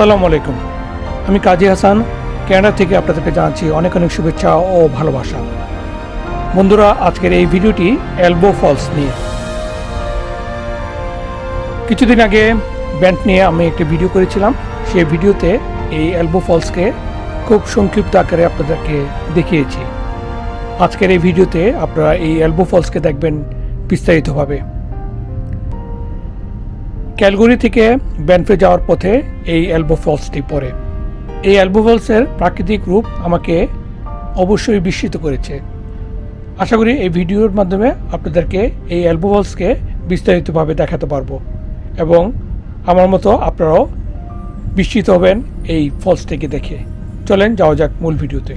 আসসালামু আলাইকুম। আমি কাজী হাসান কানাডা থেকে আপনাদেরকে জানাচ্ছি অনেক অনেক শুভেচ্ছা ও ভালোবাসা। বন্ধুরা, আজকের এই ভিডিওটি এলবো ফলস নিয়ে। কিছুদিন আগে ব্যান্ড নিয়ে আমি একটি ভিডিও করেছিলাম। সেই ভিডিওতে এই এলবো ফলসকে খুব সংক্ষিপ্ত আকারে আপনাদেরকে দেখিয়েছি। আজকের এই ভিডিওতে আপনারা এই এলবো ফলসকে দেখবেন বিস্তারিতভাবে। ক্যালগরি থেকে ব্যানফে যাওয়ার পথে এই এলবো ফলসটি পড়ে। এই এলবো ফলসের প্রাকৃতিক রূপ আমাকে অবশ্যই বিস্মিত করেছে। আশা করি এই ভিডিওর মাধ্যমে আপনাদেরকে এই এলবো ফলসকে বিস্তারিতভাবে দেখাতে পারবো এবং আমার মতো আপনারাও বিস্মিত হবেন এই ফলসটিকে দেখে। চলেন যাওয়া যাক মূল ভিডিওতে।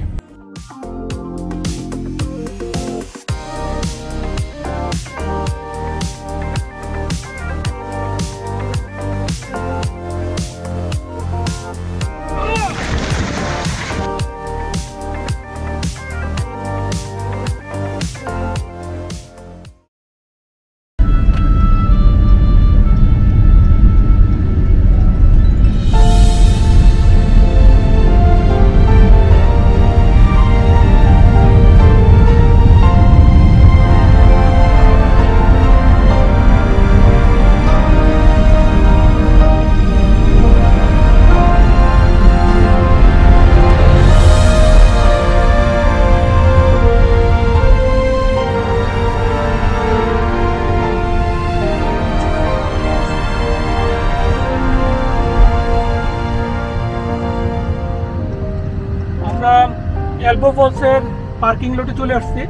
এলবো ফলসের পার্কিং লটে চলে আসছি।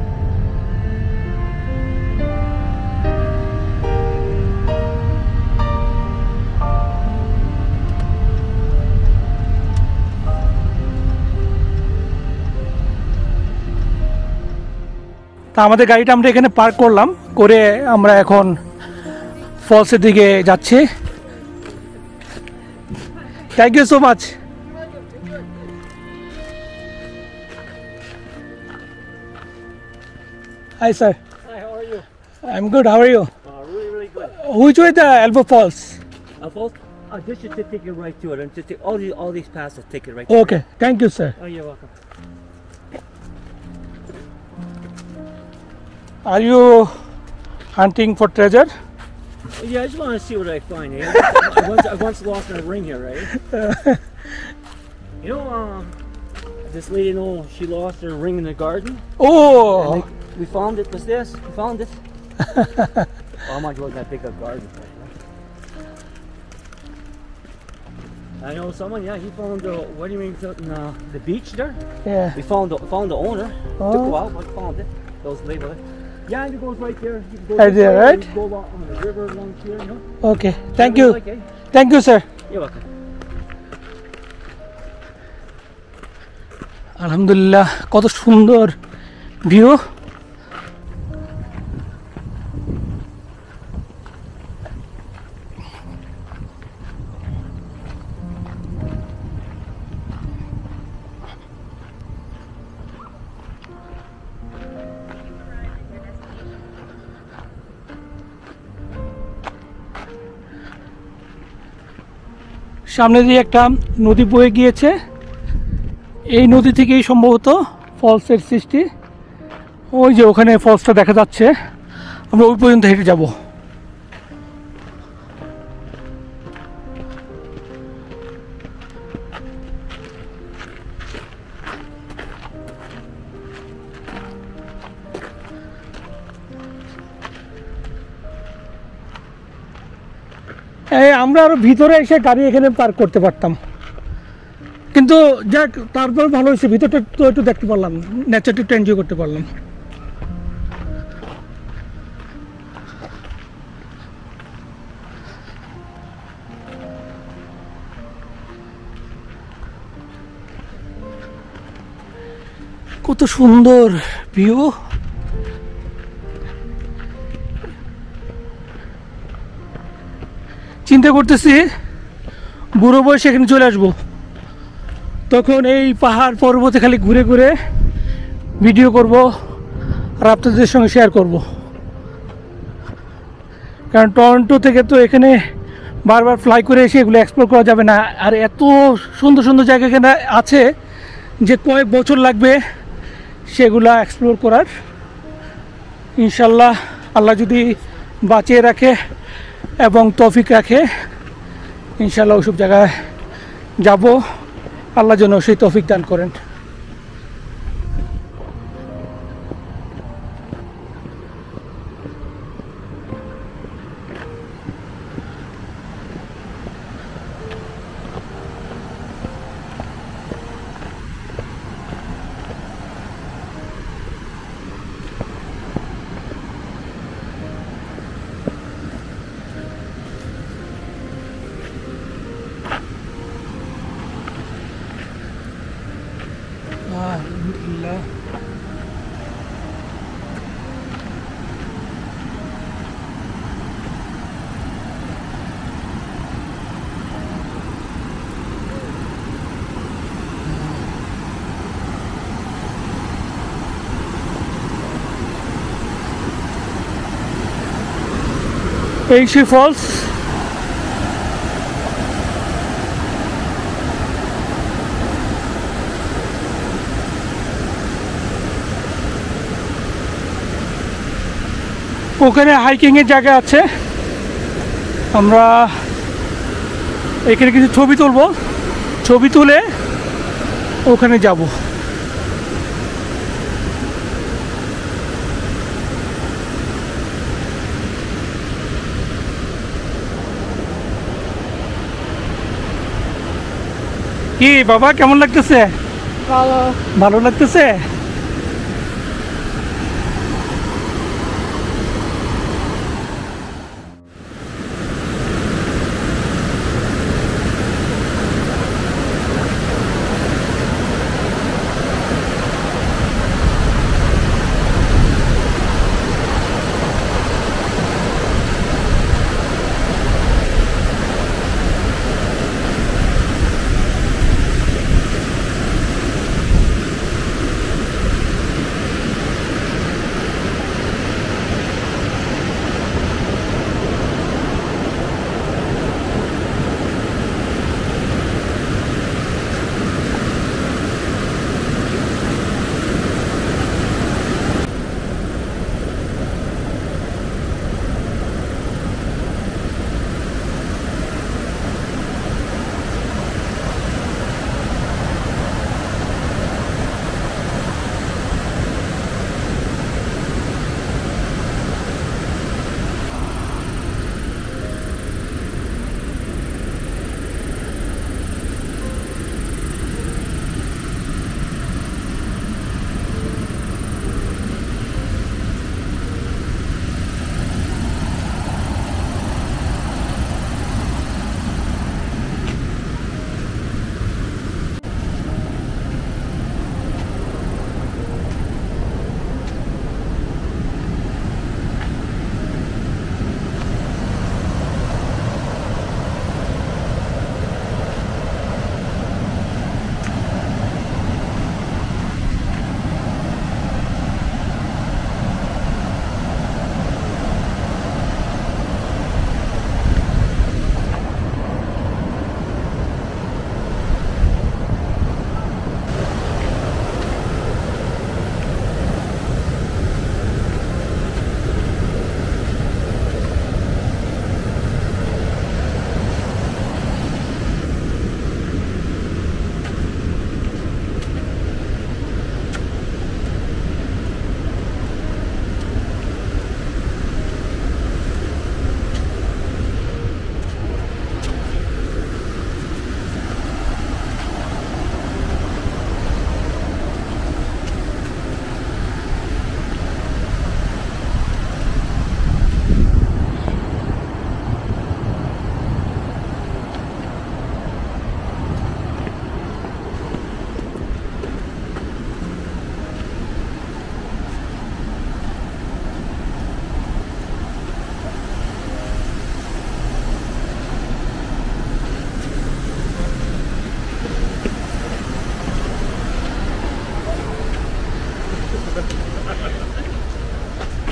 তা আমাদের গাড়িটা আমরা এখানে পার্ক করলাম, করে আমরা এখন ফলসের দিকে যাচ্ছি। Thank you so much. Hi sir. Hi, how are you? I'm good. How are you? Really good. Which way the Elbow Falls? Falls? This should take you right to it, and just take all these passes take it right. Okay. Thank you, sir. Oh, you're welcome. Are you hunting for treasure? Yeah, I just want to see what I find. I once lost my ring here, right? You know, this lady, she lost her ring in the garden. Oh. We found it. What's this? We found it. Oh my God, that big a garden. I know someone. Yeah, he found the. What do you mean? The beach there. Yeah. We found the owner. Oh. Took a while, but found it. Those label it. Yeah, and it goes right there. You can go Right there, right? You go along on the river along here, you know. Okay. Thank you. Like, eh? Thank you, sir. You're welcome. আলহামদুলিল্লাহ, কত সুন্দর view. সামনে দিয়ে একটা নদী বয়ে গিয়েছে। এই নদী থেকেই সম্ভবত ফলসের সৃষ্টি। ওই যে ওখানে ফলসটা দেখা যাচ্ছে, আমরা ওই পর্যন্ত হেঁটে যাব। আমরা আরো ভিতরে এসে গাড়ি এখানে পার্ক করতে পারতাম, কিন্তু যাক, তারপর ভালো হয়েছে, ভিতরটা তো একটু দেখতে পারলাম, নেচারটা একটু এনজয় করতে পারলাম। কত সুন্দর ভিউ। চিন্তা করতেছি বুড়ো বয়সে এখানে চলে আসবো, তখন এই পাহাড় পর্বতে খালি ঘুরে ঘুরে ভিডিও করব আর আপনাদের সঙ্গে শেয়ার করব। কারণ টরন্টো থেকে তো এখানে বারবার ফ্লাই করে এসে এগুলো এক্সপ্লোর করা যাবে না। আর এত সুন্দর সুন্দর জায়গা এখানে আছে যে কয়েক বছর লাগবে সেগুলা এক্সপ্লোর করার। ইনশাল্লাহ আল্লাহ যদি বাঁচিয়ে রাখে এবং তৌফিক রাখে, ইনশাল্লাহ ওইসব জায়গায় যাব। আল্লাহ যেন সেই তৌফিক দান করেন। আলহামদুলিল্লাহ। এই সেই ফলস। ওখানে হাইকিংয়ের জায়গা আছে, আমরা এখানে কিছু ছবি তুলব, ছবি তুলে ওখানে যাব। কি বাবা কেমন লাগতেছে? ভালো। ভালো লাগতেছে?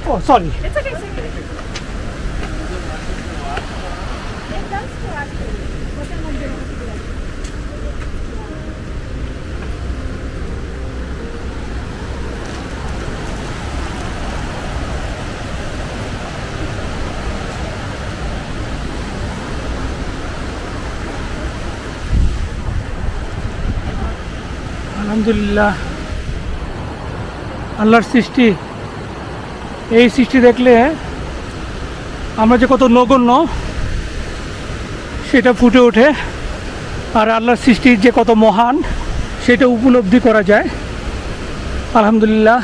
Oh, sorry. It's okay, it's okay. It does feel আলহামদুলিল্লাহ, আল্লাহর সৃষ্টি। এই সৃষ্টি দেখলে আমরা যে কত নগণ্য সেটা ফুটে ওঠে, আর আল্লাহর সৃষ্টি যে কত মহান সেটা উপলব্ধি করা যায়। আলহামদুলিল্লাহ।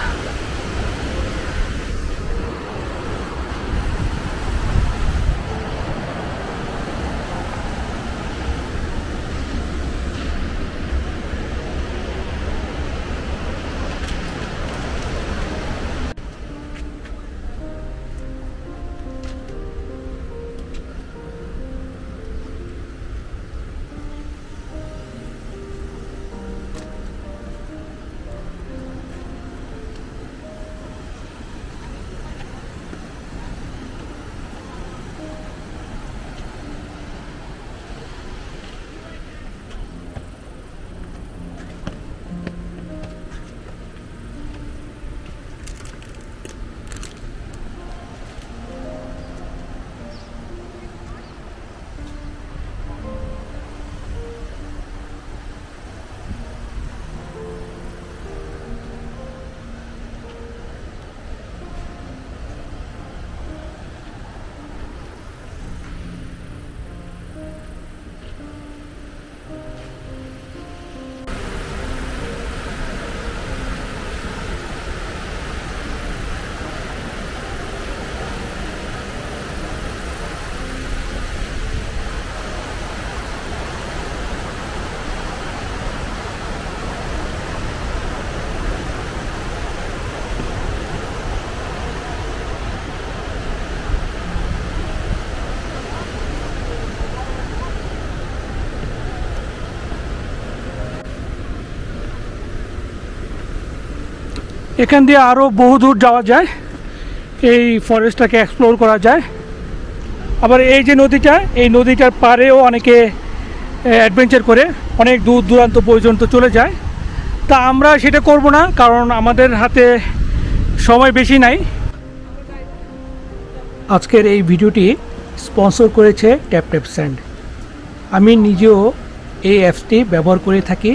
এখান দিয়ে আরও বহু দূর যাওয়া যায়, এই ফরেস্টটাকে এক্সপ্লোর করা যায়। আবার এই যে নদীটা, এই নদীটার পাড়েও অনেকে অ্যাডভেঞ্চার করে অনেক দূর দূরান্ত পর্যন্ত চলে যায়। তা আমরা সেটা করব না, কারণ আমাদের হাতে সময় বেশি নাই। আজকের এই ভিডিওটি স্পন্সর করেছে ট্যাপট্যাপস্যান্ড। আমি নিজেও এই অ্যাপসটি ব্যবহার করে থাকি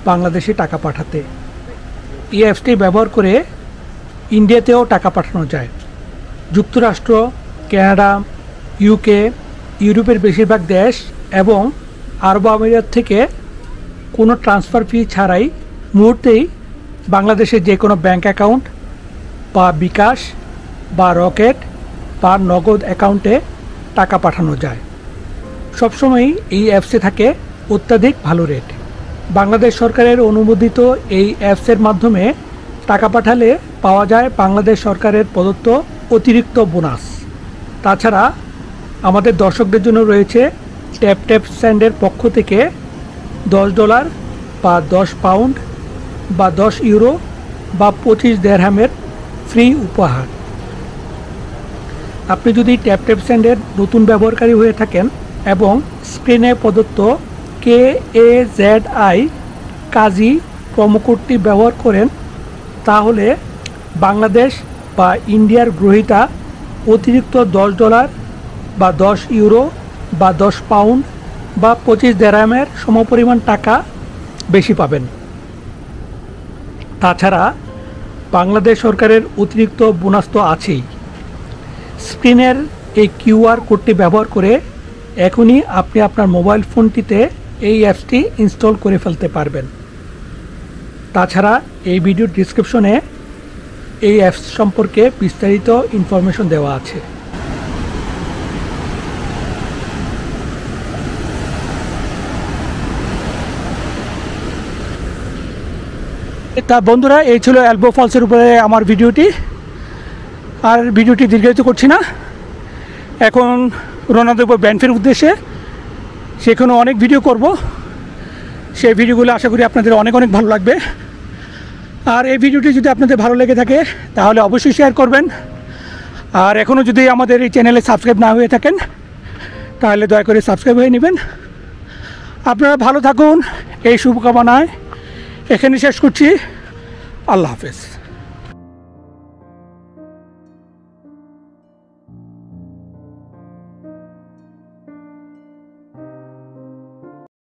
বাংলাদেশে টাকা পাঠাতে। এই অ্যাপসটি ব্যবহার করে ইন্ডিয়াতেও টাকা পাঠানো যায়। যুক্তরাষ্ট্র, কানাডা, ইউকে, ইউরোপের বেশিরভাগ দেশ এবং আরব আমিরাত থেকে কোনো ট্রান্সফার ফি ছাড়াই মুহূর্তেই বাংলাদেশের যে কোনো ব্যাঙ্ক অ্যাকাউন্ট বা বিকাশ বা রকেট বা নগদ অ্যাকাউন্টে টাকা পাঠানো যায়। সবসময়ই এই অ্যাপসে থাকে অত্যাধিক ভালো রেট। বাংলাদেশ সরকারের অনুমোদিত এই অ্যাপসের মাধ্যমে টাকা পাঠালে পাওয়া যায় বাংলাদেশ সরকারের প্রদত্ত অতিরিক্ত বোনাস। তাছাড়া আমাদের দর্শকদের জন্য রয়েছে ট্যাপট্যাপস্যান্ডের পক্ষ থেকে $10 বা 10 পাউন্ড বা 10 ইউরো বা 25 দিরহামের ফ্রি উপহার। আপনি যদি ট্যাপট্যাপস্যান্ডের নতুন ব্যবহারকারী হয়ে থাকেন এবং স্ক্রিনে প্রদত্ত KAZI কাজী প্রোমোকোডটি ব্যবহার করেন, তাহলে বাংলাদেশ বা ইন্ডিয়ার গ্রহীতা অতিরিক্ত $10 বা 10 ইউরো বা 10 পাউন্ড বা 25 দিরহামের সমপরিমাণ টাকা বেশি পাবেন। তাছাড়া বাংলাদেশ সরকারের অতিরিক্ত বোনাস তো আছেই। স্ক্রিনের এই QR কোডটি ব্যবহার করে এখনই আপনি আপনার মোবাইল ফোনটিতে এই অ্যাপসটি ইনস্টল করে ফেলতে পারবেন। তাছাড়া এই ভিডিওর ডিসক্রিপশনে এই অ্যাপস সম্পর্কে বিস্তারিত ইনফরমেশন দেওয়া আছে। তা বন্ধুরা, এই ছিল এলবো ফলসের উপরে আমার ভিডিওটি। আর ভিডিওটি দীর্ঘায়িত করছি না, এখন রওনা দেব ব্যানফের উদ্দেশ্যে। সেখানে অনেক ভিডিও করব, সেই ভিডিওগুলো আশা করি আপনাদের অনেক অনেক ভালো লাগবে। আর এই ভিডিওটি যদি আপনাদের ভালো লেগে থাকে তাহলে অবশ্যই শেয়ার করবেন। আর এখনও যদি আমাদের এই চ্যানেলে সাবস্ক্রাইব না হয়ে থাকেন তাহলে দয়া করে সাবস্ক্রাইব হয়ে নেবেন। আপনারা ভালো থাকুন এই শুভকামনায় এখানে শেষ করছি। আল্লাহ হাফেজ।